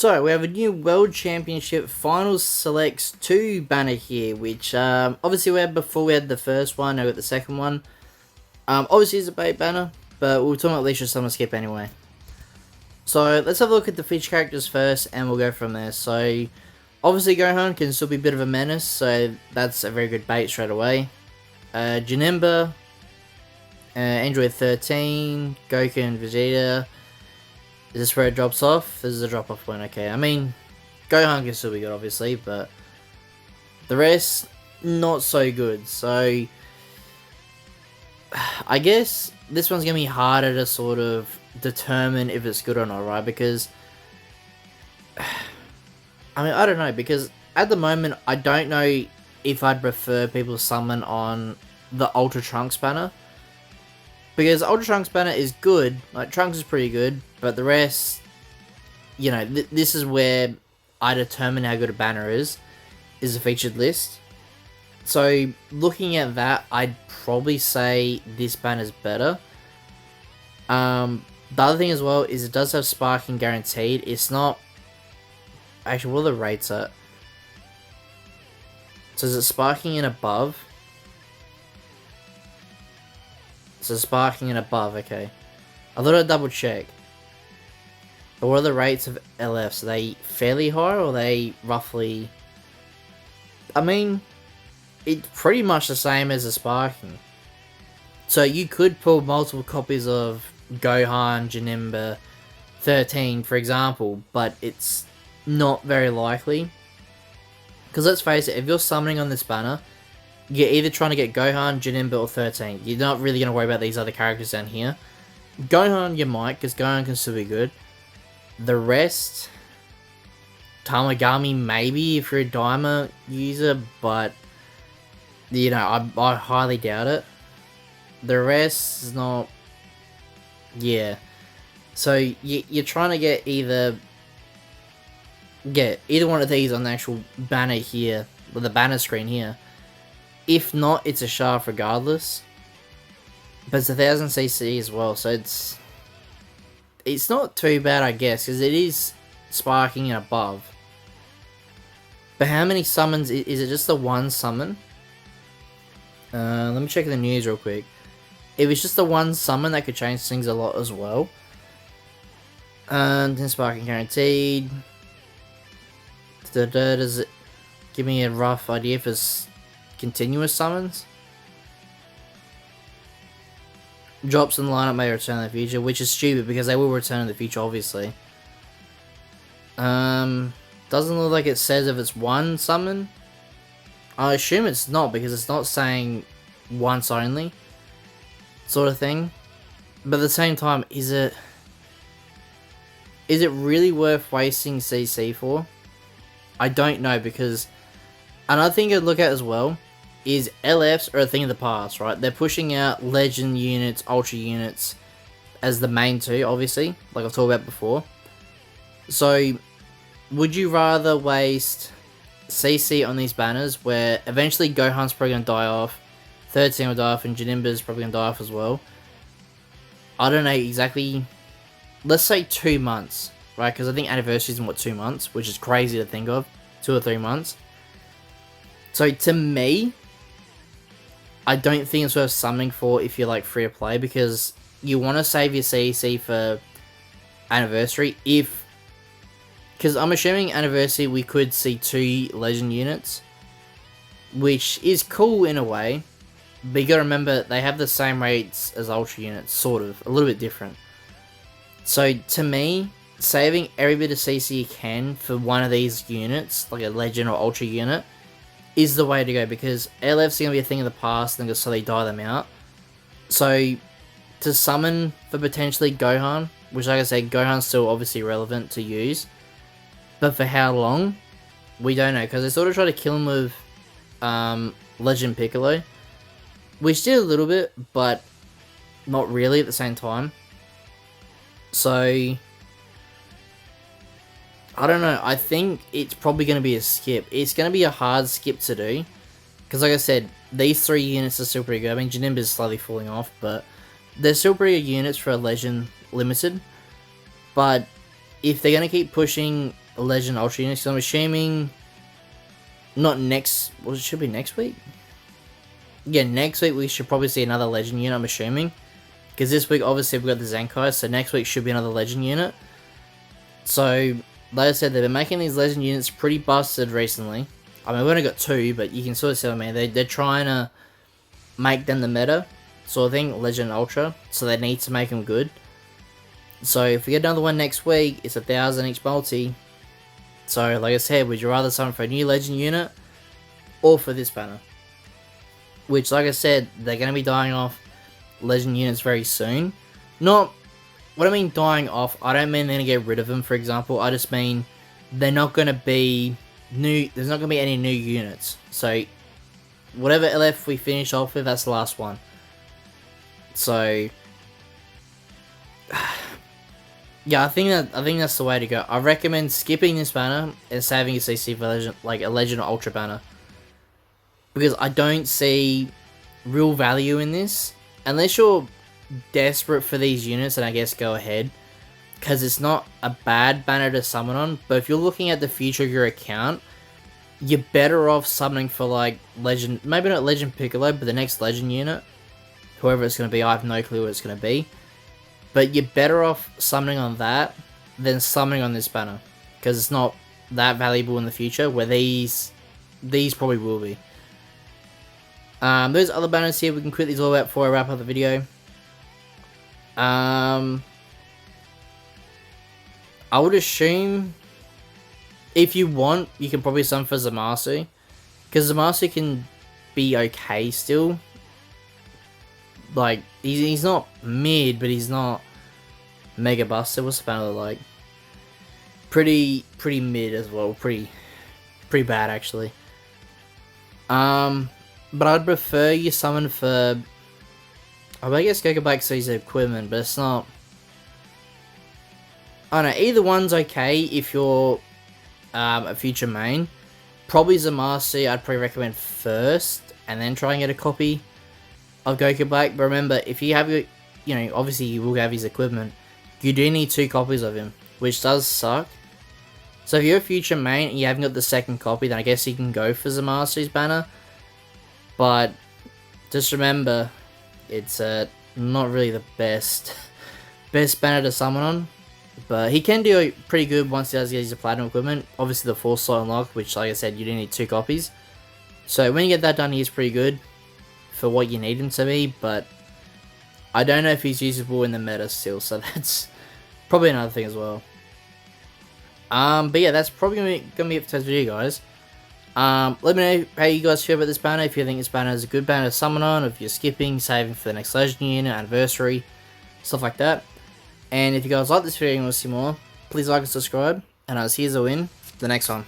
So we have a new World Championship Finals Selects 2 banner here, which obviously we had before. We had the first one, now we got the second one. Obviously it's a bait banner, but we'll talk about Leisure Summer Skip anyway. So let's have a look at the feature characters first, and we'll go from there. So obviously Gohan can still be a bit of a menace, so that's a very good bait straight away. Janemba, Android 13, Goku and Vegeta. Is this where it drops off? This is a drop off point, okay. I mean, Gohan can still be good, obviously, but the rest, not so good. So, I guess this one's going to be harder to sort of determine if it's good or not, right? Because, I mean, I don't know, because at the moment, I don't know if I'd prefer people summon on the Ultra Trunks banner. Because Ultra Trunks banner is good, like Trunks is pretty good, but the rest, you know, this is where I determine how good a banner is a featured list. So looking at that, I'd probably say this banner is better. The other thing as well is it does have sparking guaranteed. It's not, actually, what are the rates at? So is it sparking and above? So sparking and above, okay. I thought I'd double check. But what are the rates of LFs? Are they fairly high or are they roughly... I mean, it's pretty much the same as a sparking. So you could pull multiple copies of Gohan, Janemba, 13, for example, but it's not very likely. Because let's face it, if you're summoning on this banner, you're either trying to get Gohan, Janemba, or 13. You're not really going to worry about these other characters down here. Gohan you might, because Gohan can still be good. The rest... Tamagami maybe, if you're a Daima user, but... You know, I highly doubt it. The rest is not... Yeah. So, you're trying to get either... Get either one of these on the actual banner here, or the banner screen here. If not, it's a shaft regardless. But it's 1000cc as well, so it's not too bad, I guess, because it is sparking and above. But how many summons? Is it just the one summon? Let me check the news real quick. If it's just the one summon, that could change things a lot as well. And then sparking guaranteed. Does it give me a rough idea for continuous summons? Drops in the lineup may return in the future, which is stupid because they will return in the future, obviously. Doesn't look like it says if it's one summon. I assume it's not because it's not saying once only, sort of thing. But at the same time, is it really worth wasting CC for? I don't know, because another thing to look at as well is LFs are a thing of the past, right? They're pushing out Legend units, Ultra units as the main two, obviously, like I've talked about before. So, would you rather waste CC on these banners where eventually Gohan's probably going to die off, 13 will die off, and Janemba's probably going to die off as well? I don't know exactly. Let's say 2 months, right? Because I think anniversary's in, what, 2 months? Which is crazy to think of. 2 or 3 months. So, to me, I don't think it's worth summoning for if you're like free to play, because you want to save your CEC for anniversary. Because I'm assuming anniversary we could see 2 legend units, which is cool in a way, but you gotta remember they have the same rates as ultra units, sort of, a little bit different. So to me, saving every bit of CC you can for one of these units, like a legend or ultra unit, is the way to go, because LF's gonna be a thing of the past and so they die them out. So to summon for potentially Gohan, which like I said, Gohan's still obviously relevant to use, but for how long, we don't know, because they sort of try to kill him with Legend Piccolo, which did a little bit, but not really at the same time. So I don't know, I think it's probably going to be a skip. It's going to be a hard skip to do, because like I said, these 3 units are still pretty good. I mean, Janemba's slightly falling off, but they're still pretty good units for a Legend Limited. But if they're going to keep pushing Legend Ultra units. So I'm assuming not next. Well, it should be next week. Yeah, next week we should probably see another Legend unit. I'm assuming because this week obviously we got the Zenkai, so next week should be another Legend unit. So, like I said, they've been making these Legend units pretty busted recently. I mean, we've only got 2, but you can sort of see what I mean. They're trying to make them the meta sort of thing, Legend Ultra, so they need to make them good. So if we get another one next week, it's 1,000 each multi. So like I said, would you rather summon for a new Legend unit or for this banner? Which, like I said, they're going to be dying off Legend units very soon. Not, what I mean dying off, I don't mean they're going to get rid of them, for example. I just mean they're not going to be new, there's not going to be any new units. So whatever LF we finish off with, that's the last one. So yeah, I think that's the way to go. I recommend skipping this banner and saving your CC for Legend, like a Legend or Ultra banner, because I don't see real value in this unless you're desperate for these units. And I guess go ahead, because it's not a bad banner to summon on. But if you're looking at the future of your account, you're better off summoning for like Legend, maybe not Legend Piccolo, but the next Legend unit, whoever it's going to be. I have no clue what it's going to be. But you're better off summoning on that than summoning on this banner, because it's not that valuable in the future, where these probably will be. There's other banners here we can quickly talk about before I wrap up the video. I would assume if you want, you can probably summon for Zamasu, because Zamasu can be okay still. Like, he's not mid, but he's not mega busted. What's the banner like? Pretty mid as well. Pretty bad actually. But I'd prefer you summon for, I guess Goku Black sees equipment, but it's not. I don't know. Either one's okay if you're a future main. Probably Zamasu I'd probably recommend first, and then try and get a copy of Goku Black. But remember, if you have your, obviously you will have his equipment, you do need 2 copies of him, which does suck. So if you're a future main and you haven't got the second copy, then I guess you can go for Zamasu's banner. But just remember, it's not really the best banner to summon on. But he can do pretty good once he does get his platinum equipment. Obviously the 4 slot unlock, which like I said, you do need 2 copies. So when you get that done, he is pretty good for what you need him to be, but I don't know if he's usable in the meta still, so that's probably another thing as well. But yeah, that's probably gonna be it for today's video, guys. Let me know how you guys feel about this banner, if you think this banner is a good banner to summon on, if you're skipping, saving for the next Legend unit, anniversary, stuff like that. And if you guys like this video and want to see more, please like and subscribe, and I'll see you in the next one.